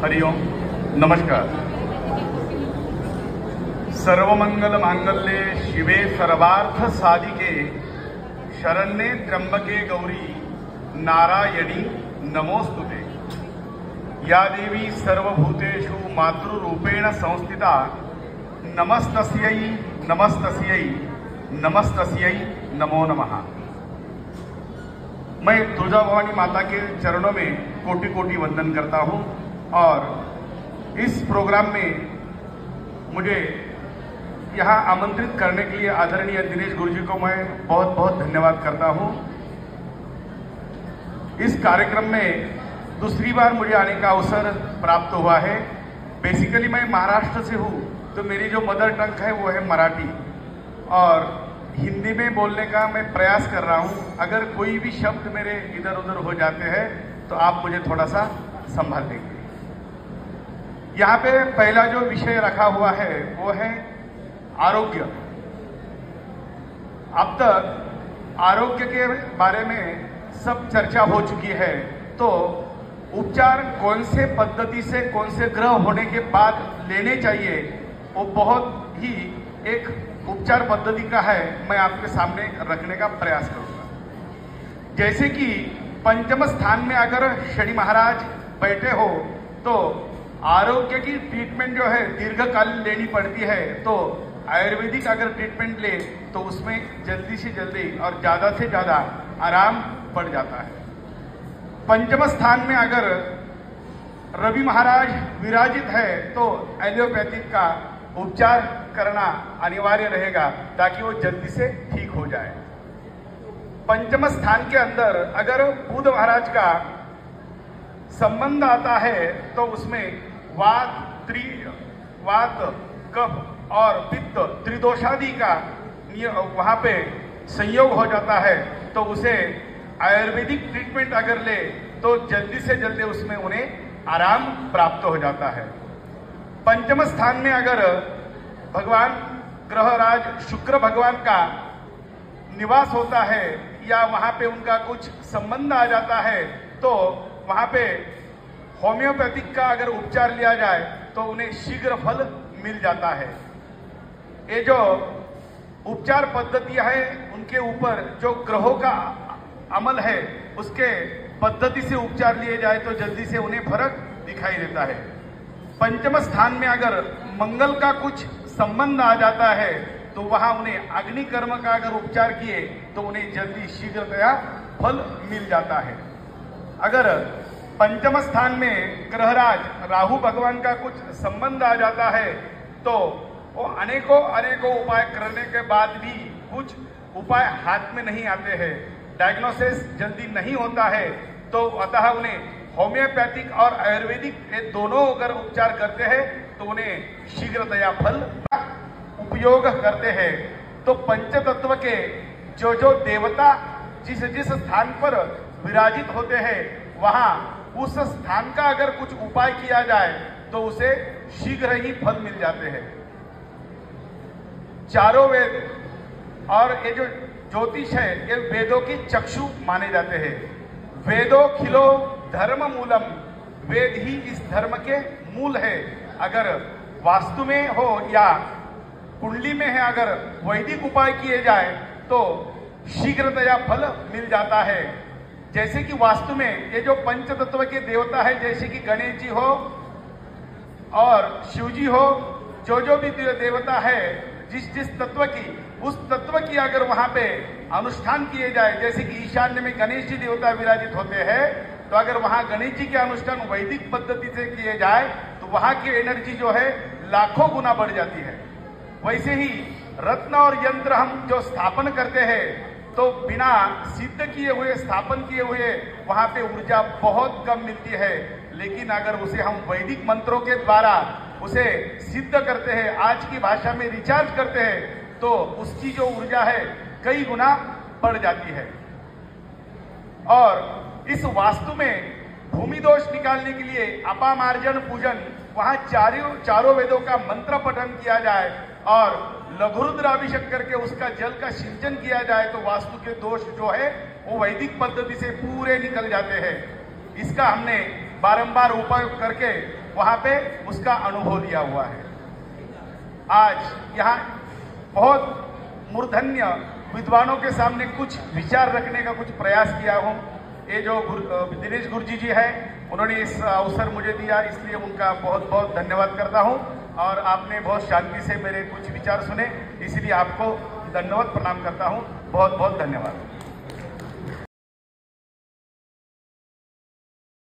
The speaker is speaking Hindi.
हरिओम नमस्कार। सर्वमंगल मांगल्ये शिवे सर्वार्थ साधिके शरण्ये त्र्यंबके गौरी नारायणी नमोस्तुते। या देवी सर्वभूतेषु मातृरूपेण संस्थिता नमस्तस्यै नमस्तस्यै नमस्तस्यै नमो नमः। मैं तुलजा भवानी माता के चरणों में कोटि कोटि वंदन करता हूं और इस प्रोग्राम में मुझे यहाँ आमंत्रित करने के लिए आदरणीय दिनेश गुरुजी को मैं बहुत बहुत धन्यवाद करता हूं। इस कार्यक्रम में दूसरी बार मुझे आने का अवसर प्राप्त हुआ है। बेसिकली मैं महाराष्ट्र से हूँ, तो मेरी जो मदर टंग है वो है मराठी और हिंदी में बोलने का मैं प्रयास कर रहा हूँ। अगर कोई भी शब्द मेरे इधर उधर हो जाते हैं तो आप मुझे थोड़ा सा संभाल देंगे। यहाँ पे पहला जो विषय रखा हुआ है वो है आरोग्य। अब तक आरोग्य के बारे में सब चर्चा हो चुकी है, तो उपचार कौन से पद्धति से कौन से ग्रह होने के बाद लेने चाहिए वो बहुत ही एक उपचार पद्धति का है, मैं आपके सामने रखने का प्रयास करूंगा। जैसे कि पंचम स्थान में अगर शनि महाराज बैठे हो तो आरोग्य की ट्रीटमेंट जो है दीर्घकालीन लेनी पड़ती है, तो आयुर्वेदिक अगर ट्रीटमेंट ले तो उसमें जल्दी से जल्दी और ज्यादा से ज्यादा आराम पड़ जाता है। पंचम स्थान में अगर रवि महाराज विराजित है तो एलोपैथिक का उपचार करना अनिवार्य रहेगा ताकि वो जल्दी से ठीक हो जाए। पंचम स्थान के अंदर अगर बुध महाराज का संबंध आता है तो उसमें वात कफ और पित्त त्रिदोषादि का वहां पे संयोग हो जाता है, तो उसे आयुर्वेदिक ट्रीटमेंट अगर ले तो जल्दी से जल्दी उसमें उन्हें आराम प्राप्त हो जाता है। पंचम स्थान में अगर भगवान ग्रहराज शुक्र भगवान का निवास होता है या वहां पे उनका कुछ संबंध आ जाता है तो वहां पे होम्योपैथिक का अगर उपचार लिया जाए तो उन्हें शीघ्र फल मिल जाता है। ये जो उपचार पद्धतियां हैं उनके ऊपर जो ग्रहों का अमल है उसके पद्धति से उपचार लिए जाए तो जल्दी से उन्हें फर्क दिखाई देता है। पंचम स्थान में अगर मंगल का कुछ संबंध आ जाता है तो वहां उन्हें अग्नि कर्म का अगर उपचार किए तो उन्हें जल्दी शीघ्रतया फल मिल जाता है। अगर पंचम स्थान में ग्रहराज राहु भगवान का कुछ संबंध आ जाता है तो वो अनेकों उपाय करने के बाद भी कुछ उपाय हाथ में नहीं आते हैं, डायग्नोसिस जल्दी नहीं होता है, तो अतः उन्हें होम्योपैथिक और आयुर्वेदिक ये दोनों अगर उपचार करते हैं तो उन्हें शीघ्रतया फल उपयोग करते हैं। तो पंचतत्व के जो देवता जिस स्थान पर विराजित होते हैं वहां उस स्थान का अगर कुछ उपाय किया जाए तो उसे शीघ्र ही फल मिल जाते हैं। चारों वेद और ये जो ज्योतिष है ये वेदों की चक्षु माने जाते हैं। वेदो खिलो धर्म मूलम, वेद ही इस धर्म के मूल है। अगर वास्तु में हो या कुंडली में है अगर वैदिक उपाय किए जाए तो शीघ्रतया फल मिल जाता है। जैसे कि वास्तु में ये जो पंच तत्व के देवता है जैसे कि गणेश जी हो और शिव जी हो, जो भी देवता है जिस तत्व की उस तत्व की अगर वहां पे अनुष्ठान किए जाए, जैसे कि ईशान्य में गणेश जी देवता विराजित होते हैं तो अगर वहां गणेश जी के अनुष्ठान वैदिक पद्धति से किए जाए तो वहां की एनर्जी जो है लाखों गुना बढ़ जाती है। वैसे ही रत्न और यंत्र हम जो स्थापन करते हैं तो बिना सिद्ध किए हुए स्थापन किए हुए वहां पे ऊर्जा बहुत कम मिलती है, लेकिन अगर उसे हम वैदिक मंत्रों के द्वारा उसे सिद्ध करते हैं, आज की भाषा में रिचार्ज करते हैं, तो उसकी जो ऊर्जा है कई गुना बढ़ जाती है। और इस वास्तु में भूमि दोष निकालने के लिए अपामार्जन पूजन वहां चारों वेदों का मंत्र पठन किया जाए और लघुरुद्र अभिषेक करके उसका जल का सिंचन किया जाए तो वास्तु के दोष जो है वो वैदिक पद्धति से पूरे निकल जाते हैं। इसका हमने बारंबार उपयोग करके वहां पे उसका अनुभव लिया हुआ है। आज यहाँ बहुत मूर्धन्य विद्वानों के सामने कुछ विचार रखने का कुछ प्रयास किया हूँ। ये जो दिनेश गुरुजी जी है, उन्होंने इस अवसर मुझे दिया, इसलिए उनका बहुत बहुत धन्यवाद करता हूँ। और आपने बहुत शांति से मेरे कुछ विचार सुने, इसलिए आपको दंडवत प्रणाम करता हूँ। बहुत बहुत धन्यवाद।